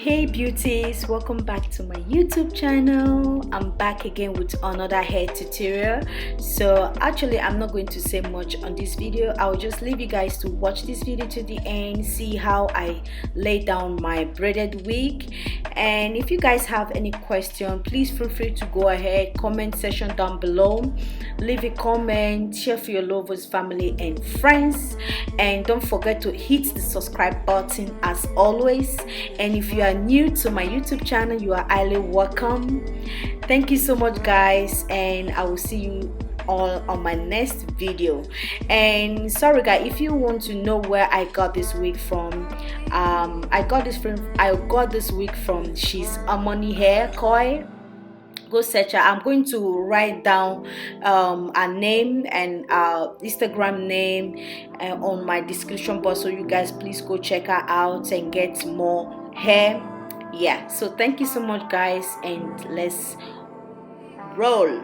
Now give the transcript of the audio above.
Hey beauties, welcome back to my YouTube channel. I'm back again with another hair tutorial. So actually I'm not going to say much on this video. I'll just leave you guys to watch this video to the end, see how I lay down my braided wig. And if you guys have any question, please feel free to go ahead, comment section down below, leave a comment, share for your lovers, family and friends, and don't forget to hit the subscribe button as always. And if you are new to my YouTube channel, you are highly welcome. Thank you so much guys, and I will see you all on my next video. And sorry guys, if you want to know where I got this wig from, I got this wig from She's Harmony Hair Coil. Go search her. I'm going to write down her name and Instagram name on my description box, so you guys please go check her out and get more hair. Yeah, so thank you so much guys, and let's roll.